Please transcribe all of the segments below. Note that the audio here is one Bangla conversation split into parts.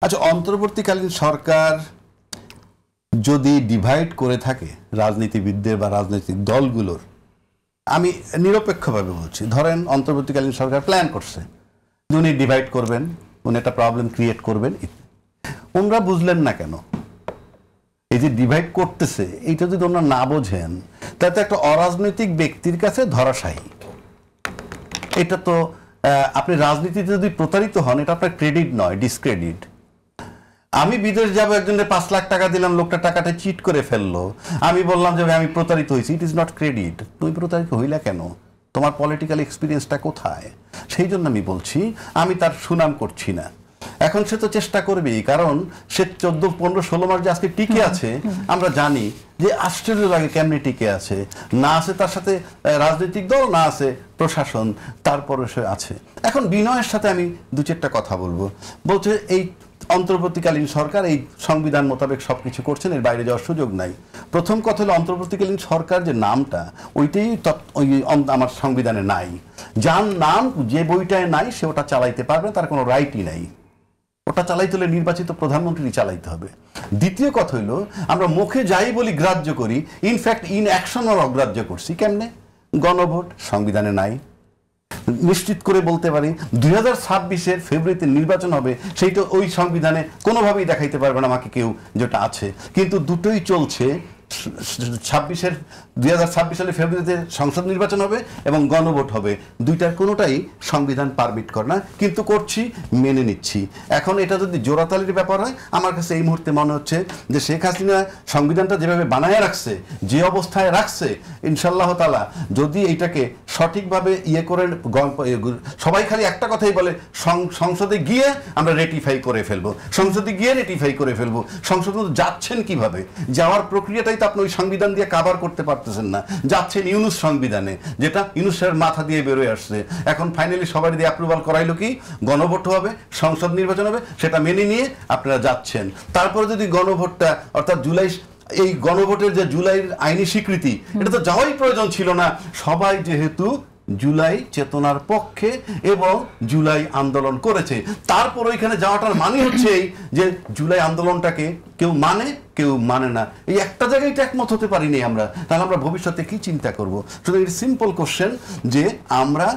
আচ্ছা, অন্তর্বর্তীকালীন সরকার যদি ডিভাইড করে থাকে রাজনীতিবিদদের বা রাজনৈতিক দলগুলোর, আমি নিরপেক্ষভাবে বলছি, ধরেন অন্তর্বর্তীকালীন সরকার প্ল্যান করছে উনি ডিভাইড করবেন, উনি একটা প্রবলেম ক্রিয়েট করবেন, ওনারা বুঝলেন না কেন? এই যে ডিভাইড করতেছে এইটা যদি ওনারা না বোঝেন তাতে একটা অরাজনৈতিক ব্যক্তির কাছে ধরাশায়ী। এটা তো আপনি রাজনীতিতে যদি প্রতারিত হন এটা আপনার ক্রেডিট নয়, ডিসক্রেডিট। আমি বিদেশ যাবো, একজনের 5 লাখ টাকা দিলাম, লোকটা টাকাটা চিট করে ফেললো, আমি বললাম যে আমি প্রতারিত হয়েছি, ইট ইজ নট ক্রেডিট। তুমি প্রতারিত হইলা কেন? তোমার পলিটিক্যাল এক্সপিরিয়েন্সটা কোথায়? সেই জন্য আমি বলছি আমি তার সুনাম করছি না। এখন সে তো চেষ্টা করবেই, কারণ সে 14, 15, 16 মাস যে আজকে টিকে আছে আমরা জানি যে আশ্চর্য লাগে কেমনি টিকে আছে। না আছে তার সাথে রাজনৈতিক দল, না আছে প্রশাসন, তারপরে সে আছে। এখন বিনয়ের সাথে আমি 2-4টা কথা বলবো। বলছে এই অন্তর্বর্তীকালীন সরকার এই সংবিধান মোতাবেক সবকিছু করছেন, এর বাইরে যাওয়ার সুযোগ নাই। প্রথম কথা হলো অন্তর্বর্তীকালীন সরকার যে নামটা ওইটাই আমার সংবিধানে নাই। যার নাম যে বইটায় নাই সে ওটা চালাইতে পারবে, তার কোনো রাইটই নাই। ওটা চালাইতে হলে নির্বাচিত প্রধানমন্ত্রী চালাইতে হবে। দ্বিতীয় কথা হইলো আমরা মুখে যাই বলি গ্রাহ্য করি, ইনফ্যাক্ট ইন অ্যাকশনও অগ্রাহ্য করছি। কেমনে? গণভোট সংবিধানে নাই। নিশ্চিত করে বলতে পারি 2026-এর ফেব্রুয়ারিতে নির্বাচন হবে, সেইটা ওই সংবিধানে কোনোভাবেই দেখাইতে পারবে না আমাকে কেউ যেটা আছে। কিন্তু দুটোই চলছে। 2026 সালের ফেব্রুয়ারিতে সংসদ নির্বাচন হবে এবং গণভোট হবে, দুইটার কোনোটাই সংবিধান পারমিট করে না, কিন্তু করছি, মেনে নিচ্ছি। এখন এটা যদি জোড়াতালির ব্যাপার হয়, আমার কাছে এই মুহূর্তে মনে হচ্ছে যে শেখ হাসিনা সংবিধানটা যেভাবে বানায় রাখছে, যে অবস্থায় রাখছে, ইনশাআল্লাহ তাআলা যদি এইটাকে সঠিকভাবে করে, সবাই খালি একটা কথাই বলে সংসদে গিয়ে আমরা রেটিফাই করে ফেলবো, সংসদে গিয়ে রেটিফাই করে ফেলবো। সংসদে যাচ্ছেন কিভাবে? যাওয়ার প্রক্রিয়াটাই তো আপনি ওই সংবিধান দিয়ে কাভার করতে পারতেছেন না। যাচ্ছেন ইউনূস সংবিধানে, যেটা ইউনূসের মাথা দিয়ে বেরোয় আসছে। এখন ফাইনালি সবাই দিয়ে অ্যাপ্রুভাল করাইলো কি? গণভোট হবে, সংসদ নির্বাচন হবে, সেটা মেনে নিয়ে আপনারা যাচ্ছেন। তারপরে যদি গণভোটটা, অর্থাৎ জুলাই, এই গণভোটের যে জুলাইয়ের আইনি স্বীকৃতি, এটা তো যাওয়াই প্রয়োজন ছিল না। সবাই যেহেতু জুলাই চেতনার পক্ষে এবং জুলাই আন্দোলন করেছে, তারপর ওইখানে যাওয়াটার মানে হচ্ছে যে জুলাই আন্দোলনটাকে কেউ মানে, কেউ মানে না। এই একটা জায়গায় তো একমত হতে পারিনি আমরা, তাহলে আমরা ভবিষ্যতে কি চিন্তা করব? শুধু এই সিম্পল কোশ্চেন যে আমরা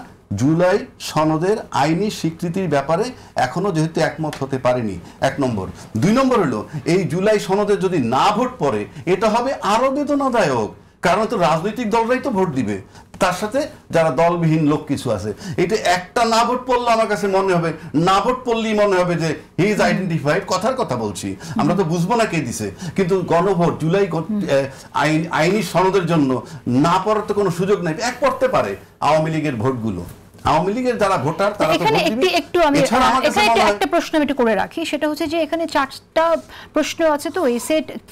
জুলাই সনদের আইনি স্বীকৃতির ব্যাপারে এখনো যেহেতু একমত হতে পারিনি, 1 নম্বর। 2 নম্বর হলো এই জুলাই সনদে যদি না ভোট পড়ে এটা হবে আরো বেদনাদায়ক, কারণ তো রাজনৈতিক দলরাই তো ভোট দিবে, তার সাথে যারা দলবিহীন লোক কিছু আছে। এটা একটা না ভোট পড়লে আমার কাছে মনে হবে, না ভোট পড়লেই মনে হবে যে হি ইজ আইডেন্টিফাইড। কথার কথা বলছি, আমরা তো বুঝবো না কে দিছে, কিন্তু গণভোট জুলাই আইনি সনদের জন্য না পড়ার তো কোনো সুযোগ নাই। এক পড়তে পারে আওয়ামী লীগের ভোটগুলো, আওয়ামী লীগের যারা ভোটার তারা তো ভোট দিবে। একটু আমি একটা প্রশ্ন আমি একটু করে রাখি, সেটা হচ্ছে যে এখানে 4টা প্রশ্ন আছে, তো এই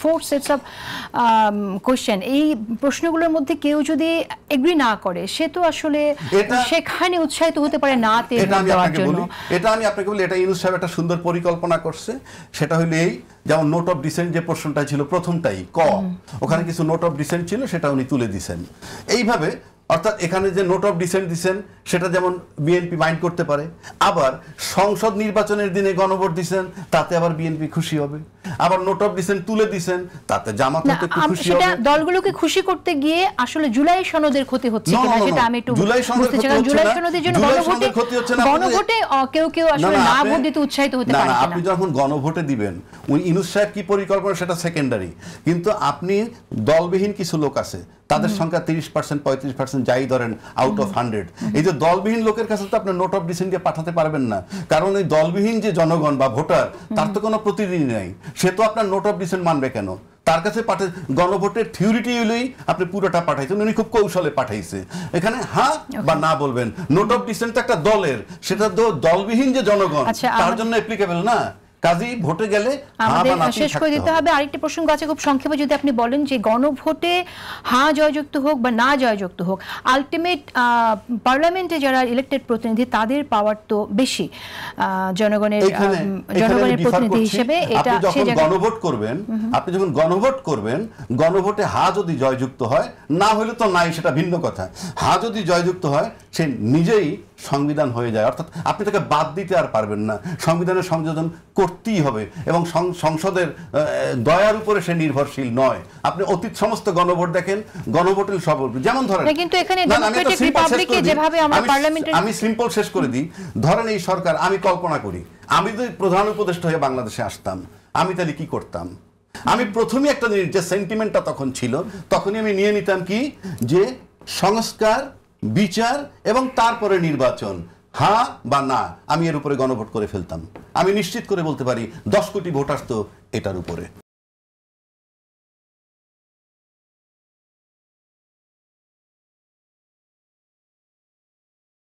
4 সেটস অফ কোশ্চেন। এই প্রশ্নগুলোর মধ্যে কেউ যদি এগ্রি না করে সে তো আসলে সেখানে উৎসাহিত হতে পারে না। এটা আমি আপনাকে বলি, এটা ইউনূস সাহেব একটা সুন্দর পরিকল্পনা করছে। সেটা হলো এই, যেমন নোট অফ ডিসেন্ট যে প্রশ্নটা ছিল প্রথমটাই ক, ওখানে কিছু নোট অফ ডিসেন্ট ছিল, সেটা উনি তুলে দিছেন এইভাবে। অর্থাৎ এখানে যে নোট অফ ডিসেন্ট দিচ্ছেন সেটা যেমন বিএনপি মাইন্ড করতে পারে, আবার সংসদ নির্বাচনের দিনে গণভোট দিচ্ছেন তাতে আবার বিএনপি খুশি হবে, আবার নোট অফ ডিসেন্ট তুলে দিচ্ছেন তাতে জামাত হতে খুশি হবে। দলগুলোকে খুশি করতে গিয়ে আসলে জুলাই সনদের ক্ষতি হচ্ছে কিনা সেটা আমি একটু জুলাই সনদের জন্য গণভোটে কেউ আসলে না ভোট দিতে উৎসাহিত হতে পারে না। আপনি যখন গণভোটে দিবেন, ওই ইউনূস সাহেব কি পরিকল্পনা সেটা সেকেন্ডারি, কিন্তু আপনি দলবিহীন কিছু লোক আছে, তাদের সংখ্যা 30%, 35% যাই ধরেন আউট অফ 100। এই যে দলবিহীন লোকের কাছে তো আপনি নোট অফ ডিসেন্টকে পাঠাতে পারবেন না, কারণ এই দলবিহীন যে জনগণ বা ভোটার তার তো কোনো প্রতিনিধি নাই, সে তো আপনার নোট অফ ডিসেন্ট মানবে কেন? তার কাছে গণভোটের থিওরিটি হলেই আপনি পুরোটা পাঠাইছেন, উনি খুব কৌশলে পাঠাইছে। এখানে হ্যাঁ বা না বলবেন। নোট অফ ডিসেন্ট একটা দলের, সেটা তো দলবিহীন যে জনগণ তার জন্য অ্যাপ্লিকেবল না, কাজী ভোটে গেলে শেষ করে দিতে হবে। আরেকটি প্রসঙ্গ আছে খুব সংক্ষেপে, যদি আপনি বলেন যে গণভোটে হ্যাঁ জয়যুক্ত হোক বা না জয়যুক্ত হোক, আলটিমেট পার্লামেন্টে যারা ইলেক্টেড প্রতিনিধি তাদের পাওয়ার তো বেশি জনগণের প্রতিনিধি হিসেবে। এটা যখন গণভোট করবেন, আপনি যখন গণভোট করবেন, গণভোটে হ্যাঁ যদি জয়যুক্ত হয়, না হলে তো নাই, সেটা ভিন্ন কথা। হ্যাঁ যদি জয়যুক্ত হয় সে নিজেই সংবিধান হয়ে যায়, অর্থাৎ আপনি তাকে বাদ দিতে আর পারবেন না, সংবিধানের সংযোজন করতেই হবে এবং সংসদের দয়ার উপরে সে নির্ভরশীল নয়। আপনি অতীত সমস্ত গণভোট দেখেন, গণভোটের সব যেমন ধরেন, কিন্তু এখানে ডেমোক্রেটিক রিপাবলিকে যেভাবে আমরা পার্লামেন্টে, আমি সিম্পল শেষ করে দিই, ধরেন এই সরকার, আমি কল্পনা করি আমি যদি প্রধান উপদেষ্টা হয়ে বাংলাদেশে আসতাম, আমি তাহলে কি করতাম? আমি প্রথমেই একটা জিনিস, যে সেন্টিমেন্টটা তখন ছিল, তখনই আমি নিয়ে নিতাম কি, যে সংস্কার, বিচার এবং তারপরে নির্বাচন, হ্যাঁ বা না, আমি এর উপরে গণভোট করে ফেলতাম। আমি নিশ্চিত করে বলতে পারি 10 কোটি ভোট আসতো এটার উপরে।